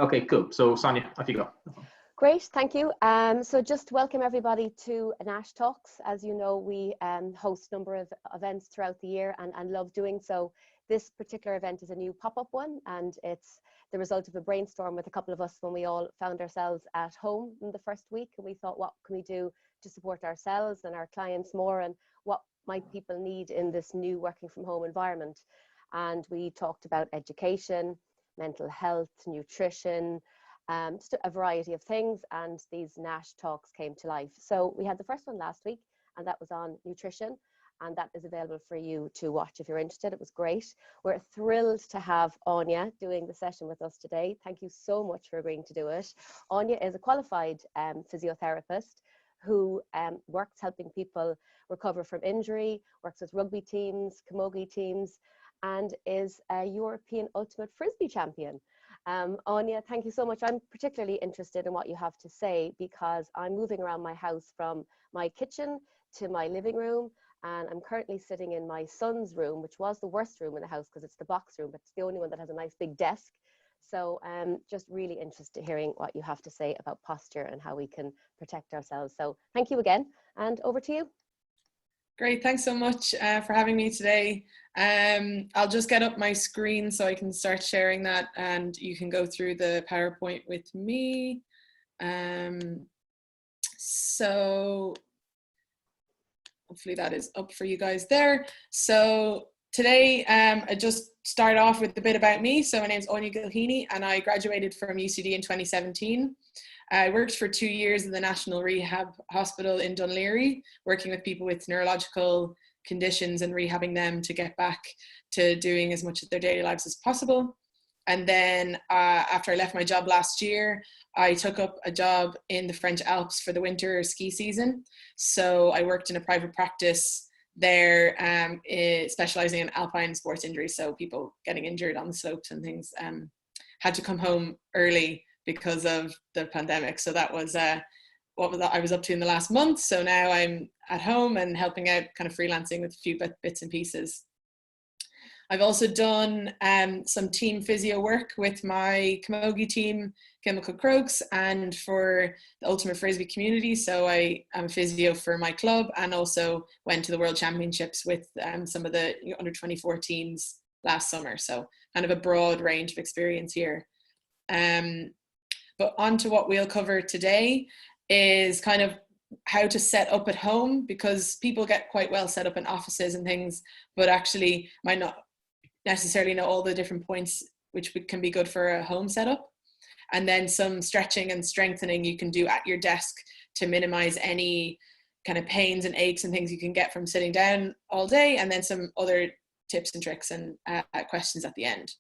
Okay, cool. So Sonia, off you go. Great, thank you. So just welcome everybody to Nash Talks. As you know, we host a number of events throughout the year and love doing so. This particular event is a new pop-up one, and it's the result of a brainstorm with a couple of us when we all found ourselves at home in the first week, and we thought, what can we do to support ourselves and our clients more, and what might people need in this new working from home environment? And we talked about education, mental health, nutrition, just a variety of things, and these Nash Talks came to life. So we had the first one last week, and that was on nutrition, and that is available for you to watch if you're interested. It was great. We're thrilled to have Anya doing the session with us today. Thank you so much for agreeing to do it. Anya is a qualified physiotherapist who works helping people recover from injury, works with rugby teams, camogie teams, and is a European Ultimate Frisbee champion. Anya, thank you so much. I'm particularly interested in what you have to say because I'm moving around my house from my kitchen to my living room, and I'm currently sitting in my son's room, which was the worst room in the house because it's the box room, but it's the only one that has a nice big desk. So just really interested in hearing what you have to say about posture and how we can protect ourselves. So thank you again, and over to you. Great, thanks so much for having me today. I'll just get up my screen so I can start sharing that, and you can go through the PowerPoint with me. So hopefully that is up for you guys there. So today I just start off with a bit about me. So my name is Anya Gilheeney, and I graduated from UCD in 2017. I worked for 2 years in the National Rehab Hospital in Dunleary, working with people with neurological conditions and rehabbing them to get back to doing as much of their daily lives as possible. And then after I left my job last year, I took up a job in the French Alps for the winter ski season. So I worked in a private practice there, specializing in alpine sports injuries. So people getting injured on the slopes and things had to come home early because of the pandemic. So that was what I was up to in the last month. So now I'm at home and helping out, kind of freelancing with a few bits and pieces. I've also done some team physio work with my camogie team, Chemical Croaks, and for the Ultimate Frisbee community. So I am a physio for my club, and also went to the World Championships with some of the under 24 teams last summer. So kind of a broad range of experience here. But on to what we'll cover today is kind of how to set up at home, because people get quite well set up in offices and things, but actually might not necessarily know all the different points which can be good for a home setup. And then some stretching and strengthening you can do at your desk to minimize any kind of pains and aches and things you can get from sitting down all day, and then some other tips and tricks and questions at the end.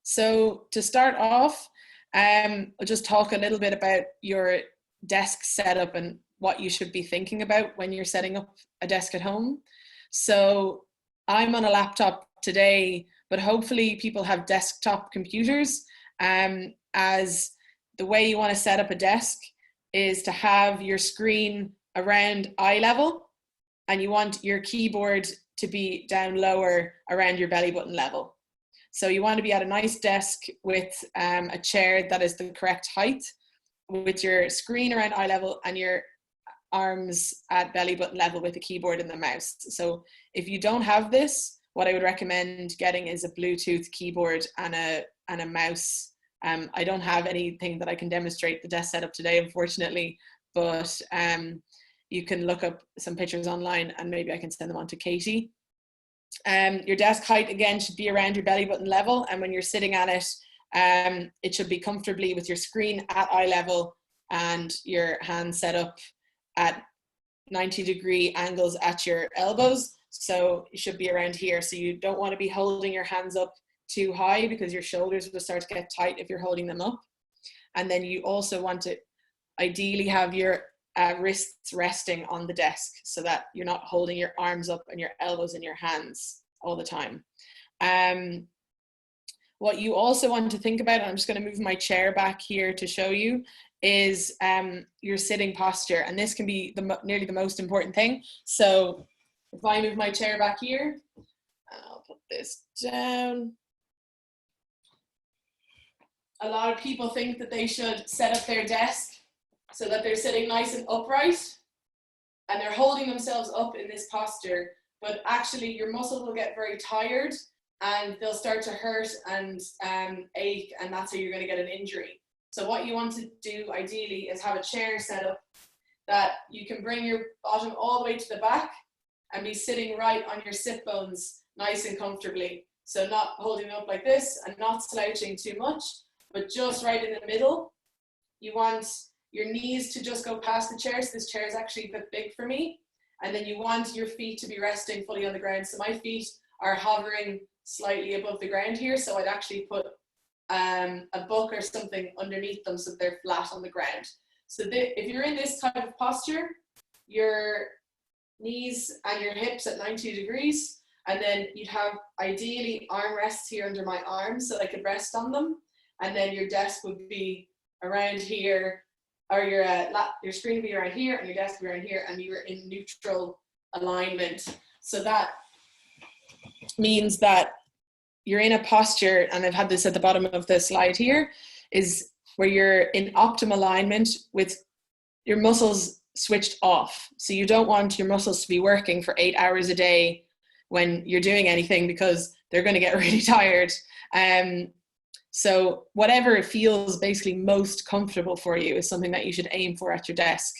So to start off, I'll just talk a little bit about your desk setup and what you should be thinking about when you're setting up a desk at home. So I'm on a laptop today, but hopefully people have desktop computers, as the way you want to set up a desk is to have your screen around eye level, and you want your keyboard to be down lower around your belly button level. So you want to be at a nice desk with a chair that is the correct height, with your screen around eye level and your arms at belly button level with the keyboard and the mouse. So if you don't have this, what I would recommend getting is a Bluetooth keyboard and a mouse. I don't have anything that I can demonstrate the desk setup today, unfortunately, but you can look up some pictures online and maybe I can send them on to Katie. Your desk height, again, should be around your belly button level, and when you're sitting at it, it should be comfortably with your screen at eye level and your hands set up at 90-degree angles at your elbows. So you should be around here. So you don't want to be holding your hands up too high, because your shoulders will start to get tight if you're holding them up. And then you also want to ideally have your wrists resting on the desk so that you're not holding your arms up and your elbows in your hands all the time. What you also want to think about, and I'm just going to move my chair back here to show you, is your sitting posture. And this can be nearly the most important thing. So if I move my chair back here, I'll put this down. a lot of people think that they should set up their desk so that they're sitting nice and upright and they're holding themselves up in this posture, but actually your muscles will get very tired and they'll start to hurt and ache, and that's how you're going to get an injury. So what you want to do ideally is have a chair set up that you can bring your bottom all the way to the back and be sitting right on your sit bones nice and comfortably. So not holding up like this and not slouching too much, but just right in the middle. You want your knees to just go past the chair. So this chair is actually a bit big for me. And then you want your feet to be resting fully on the ground. So my feet are hovering slightly above the ground here. So I'd actually put a book or something underneath them so they're flat on the ground. So if you're in this type of posture, your knees and your hips at 90 degrees, and then you'd have ideally arm rests here under my arms so I could rest on them. And then your desk would be around here, or your screen would be around here, and your desk would be around here, and you're in neutral alignment. So that means that you're in a posture, and I've had this at the bottom of the slide here, is where you're in optimal alignment with your muscles switched off. So you don't want your muscles to be working for 8 hours a day when you're doing anything, because they're going to get really tired. So whatever feels basically most comfortable for you is something that you should aim for at your desk.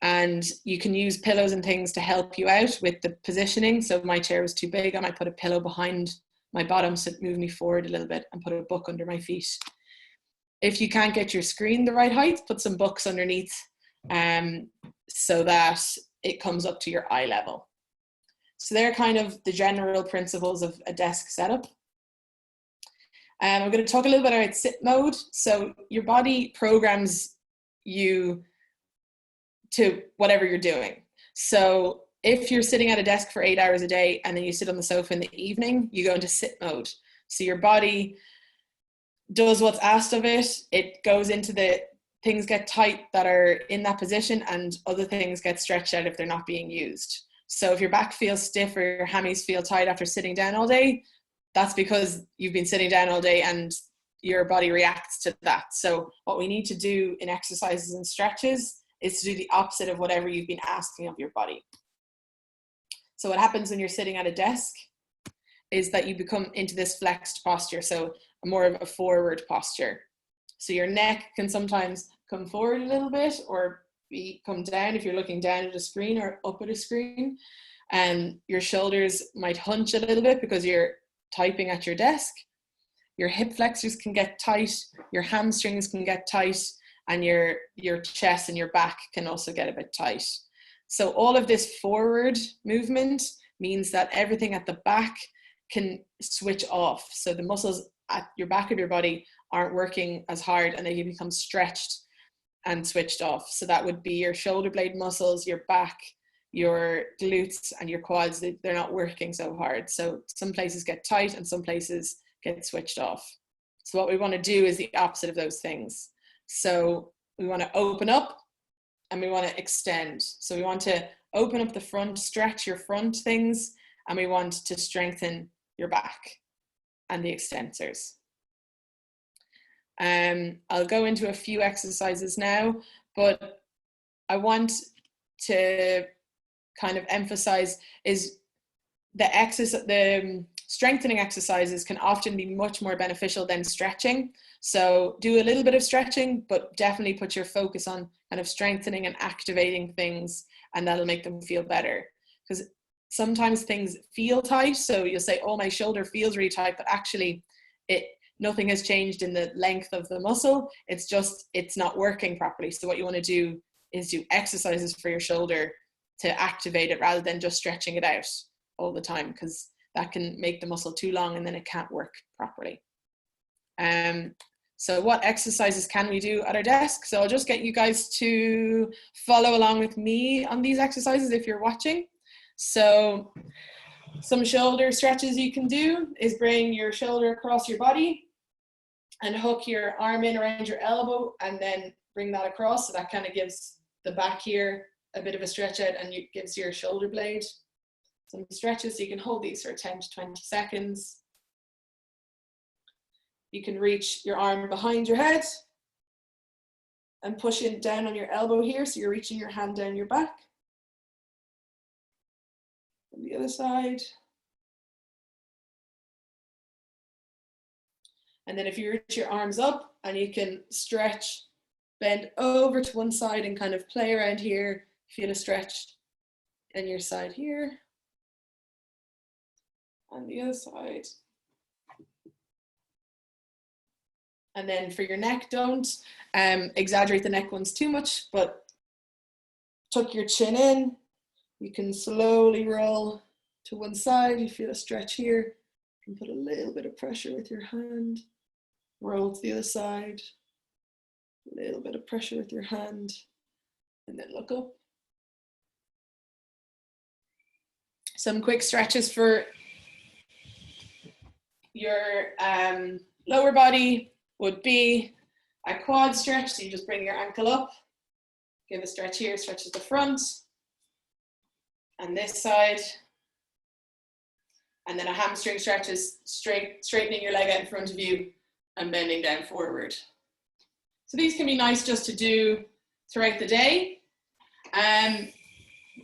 And you can use pillows and things to help you out with the positioning. So if my chair was too big, I might put a pillow behind my bottom so it moved me forward a little bit, and put a book under my feet. If you can't get your screen the right height, put some books underneath so that it comes up to your eye level. So they're kind of the general principles of a desk setup. I'm going to talk a little bit about sit mode. So your body programs you to whatever you're doing. So if you're sitting at a desk for 8 hours a day and then you sit on the sofa in the evening, you go into sit mode. So your body does what's asked of it. It goes into the things get tight that are in that position, and other things get stretched out if they're not being used. So if your back feels stiff or your hammies feel tight after sitting down all day, that's because you've been sitting down all day and your body reacts to that. So what we need to do in exercises and stretches is to do the opposite of whatever you've been asking of your body. So what happens when you're sitting at a desk is that you become into this flexed posture, so more of a forward posture. So your neck can sometimes come forward a little bit or come down if you're looking down at a screen or up at a screen. And your shoulders might hunch a little bit because you're typing at your desk. Your hip flexors can get tight, your hamstrings can get tight, and your chest and your back can also get a bit tight. So all of this forward movement means that everything at the back can switch off. So the muscles at your back of your body aren't working as hard, and they can become stretched and switched off. So that would be your shoulder blade muscles, your back, your glutes, and your quads. They're not working so hard. So some places get tight and some places get switched off. So what we want to do is the opposite of those things. So we want to open up and we want to extend. So we want to open up the front, stretch your front things, and we want to strengthen your back and the extensors. I'll go into a few exercises now, but I want to kind of emphasize is the strengthening exercises can often be much more beneficial than stretching. So do a little bit of stretching, but definitely put your focus on kind of strengthening and activating things, and that'll make them feel better. Because sometimes things feel tight, so you'll say, oh, my shoulder feels really tight, but actually nothing has changed in the length of the muscle. It's just, it's not working properly. So what you want to do is do exercises for your shoulder to activate it rather than just stretching it out all the time, because that can make the muscle too long and then it can't work properly. So what exercises can we do at our desk? So I'll just get you guys to follow along with me on these exercises if you're watching. So some shoulder stretches you can do is bring your shoulder across your body and hook your arm in around your elbow and then bring that across. So that kind of gives the back here a bit of a stretch out and gives your shoulder blade some stretches. So you can hold these for 10 to 20 seconds. you can reach your arm behind your head and push it down on your elbow here. So you're reaching your hand down your back. On the other side. And then if you reach your arms up and you can stretch, bend over to one side and kind of play around here, feel a stretch on your side here. On the other side. And then for your neck, don't exaggerate the neck ones too much, but tuck your chin in. You can slowly roll to one side. You feel a stretch here. You can put a little bit of pressure with your hand. Roll to the other side. A little bit of pressure with your hand. And then look up. Some quick stretches for your lower body would be a quad stretch. So you just bring your ankle up. Give a stretch here, stretches the front. And this side. And then a hamstring stretch is straightening your leg out in front of you and bending down forward. So these can be nice just to do throughout the day.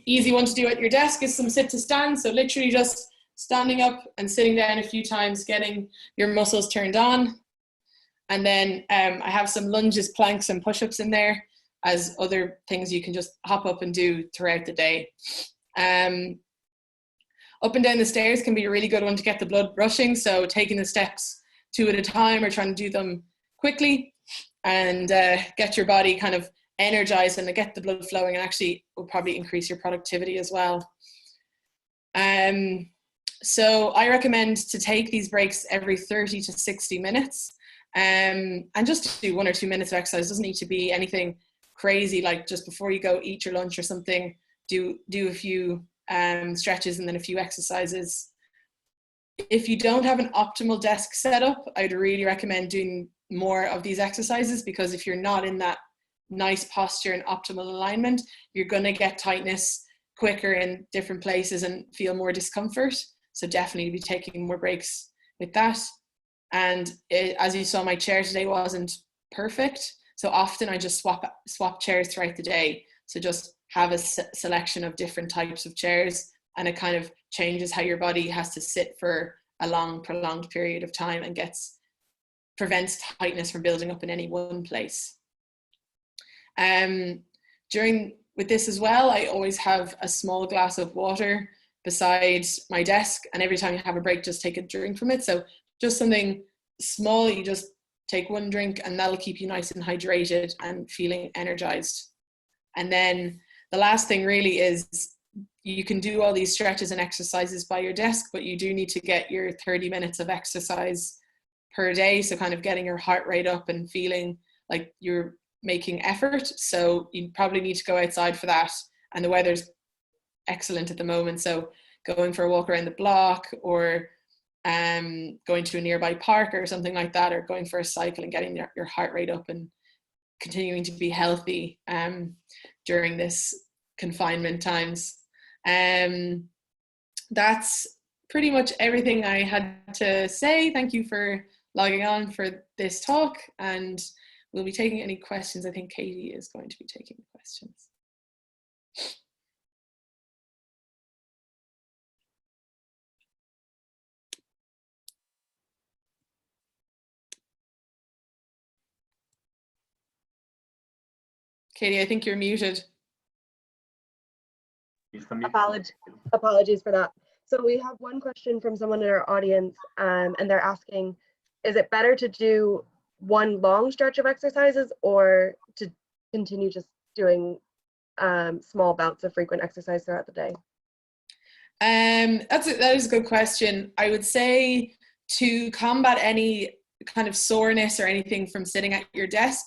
Easy one to do at your desk is some sit to stand. So literally just standing up and sitting down a few times, getting your muscles turned on. And then I have some lunges, planks and push-ups in there as other things you can just hop up and do throughout the day. Up and down the stairs can be a really good one to get the blood rushing. So taking the steps 2 at a time or trying to do them quickly and get your body kind of energized and get the blood flowing, and actually will probably increase your productivity as well. So I recommend to take these breaks every 30 to 60 minutes and just do 1 or 2 minutes of exercise. It doesn't need to be anything crazy, like just before you go eat your lunch or something, do a few stretches and then a few exercises. If you don't have an optimal desk setup, I'd really recommend doing more of these exercises, because if you're not in that nice posture and optimal alignment, you're going to get tightness quicker in different places and feel more discomfort. So definitely be taking more breaks with that. And as you saw, my chair today wasn't perfect. So often I just swap chairs throughout the day. So just have a selection of different types of chairs, and it kind of changes how your body has to sit for a long, prolonged period of time and prevents tightness from building up in any one place. With this as well, I always have a small glass of water beside my desk, and every time you have a break, just take a drink from it. So just something small, you just take one drink and that'll keep you nice and hydrated and feeling energized. And then the last thing really is, you can do all these stretches and exercises by your desk, but you do need to get your 30 minutes of exercise per day. So kind of getting your heart rate up and feeling like you're making effort. So you probably need to go outside for that. And the weather's excellent at the moment. So going for a walk around the block, or going to a nearby park or something like that, or going for a cycle and getting your heart rate up and continuing to be healthy during this confinement times. That's pretty much everything I had to say. Thank you for logging on for this talk, and we'll be taking any questions. I think Katie is going to be taking the questions. Katie, I think you're muted. Apologies for that. So we have one question from someone in our audience, and they're asking, is it better to do one long stretch of exercises or to continue just doing small bouts of frequent exercise throughout the day? That is a good question. I would say to combat any kind of soreness or anything from sitting at your desk,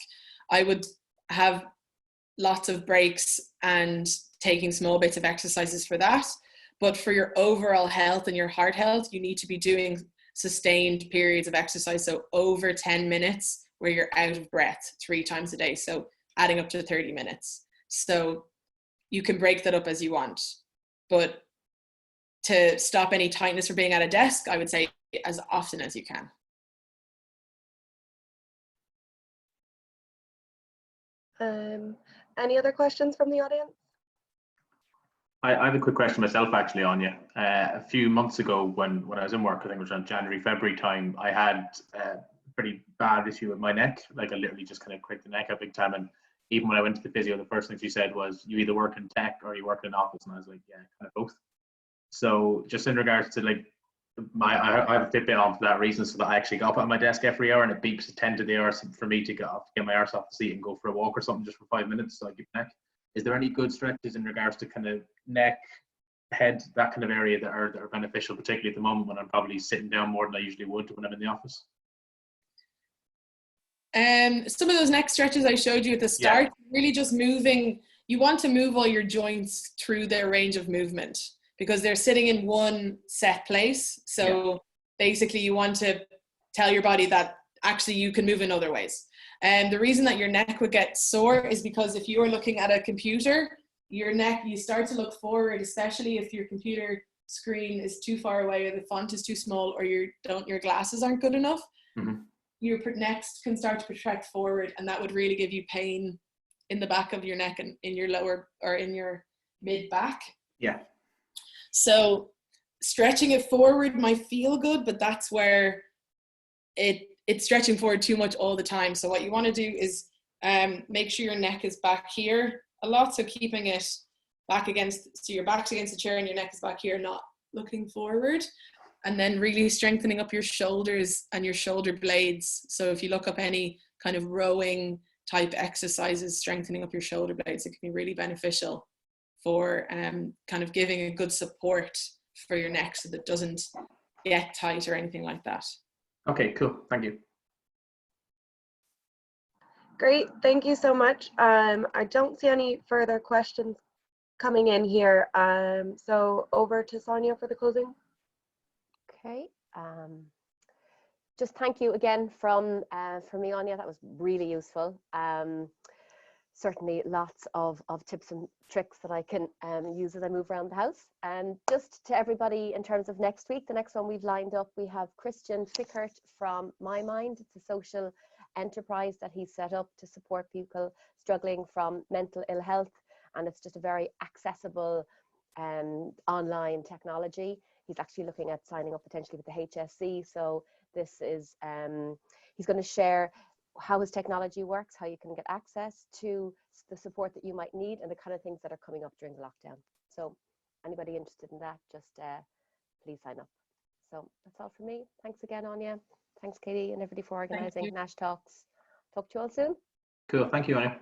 I would have lots of breaks and taking small bits of exercises for that. But for your overall health and your heart health, you need to be doing sustained periods of exercise. So over 10 minutes where you're out of breath 3 times a day. So adding up to 30 minutes. So you can break that up as you want. But to stop any tightness from being at a desk, I would say as often as you can. Any other questions from the audience? I have a quick question myself, actually, Anya. A few months ago, when I was in work, I think it was around January, February time, I had a pretty bad issue with my neck. Like, I literally just kind of cracked the neck up big time. And even when I went to the physio, the first thing she said was, you either work in tech or you work in an office. And I was like, yeah, kind of both. So just in regards to like, I have a Fitbit on for that reason, so that I actually get up at my desk every hour and it beeps at 10 to the hour for me to get my arse off the seat and go for a walk or something just for 5 minutes so I keep neck. Is there any good stretches in regards to kind of neck, head, that kind of area that are beneficial, particularly at the moment when I'm probably sitting down more than I usually would when I'm in the office? Some of those neck stretches I showed you at the start, really just moving. You want to move all your joints through their range of movement because they're sitting in one set place. So basically you want to tell your body that actually you can move in other ways. And the reason that your neck would get sore is because if you're looking at a computer, your neck, you start to look forward, especially if your computer screen is too far away or the font is too small or your glasses aren't good enough. Mm-hmm. Your neck can start to protract forward, and that would really give you pain in the back of your neck and in your lower or in your mid back. Yeah. So stretching it forward might feel good, but that's where it's stretching forward too much all the time. So what you want to do is make sure your neck is back here a lot. So keeping it back so your back's against the chair and your neck is back here, not looking forward. And then really strengthening up your shoulders and your shoulder blades. So if you look up any kind of rowing type exercises, strengthening up your shoulder blades, it can be really beneficial for kind of giving a good support for your neck so that it doesn't get tight or anything like that. Okay, cool. Thank you. Great. Thank you so much. I don't see any further questions coming in here. So over to Sonia for the closing. Okay. Just thank you again from me, Anya. That was really useful. Certainly lots of tips and tricks that I can use as I move around the house. And just to everybody in terms of next week, the next one we've lined up, we have Christian Fickert from My Mind. It's a social enterprise that he's set up to support people struggling from mental ill health. And it's just a very accessible online technology. He's actually looking at signing up potentially with the HSC. So this is, he's going to share how his technology works, how you can get access to the support that you might need and the kind of things that are coming up during the lockdown. So anybody interested in that, just please sign up. So that's all from me. Thanks again, Anya. Thanks, Katie, and everybody for organising Nash Talks. Talk to you all soon. Cool. Thank you, Anya.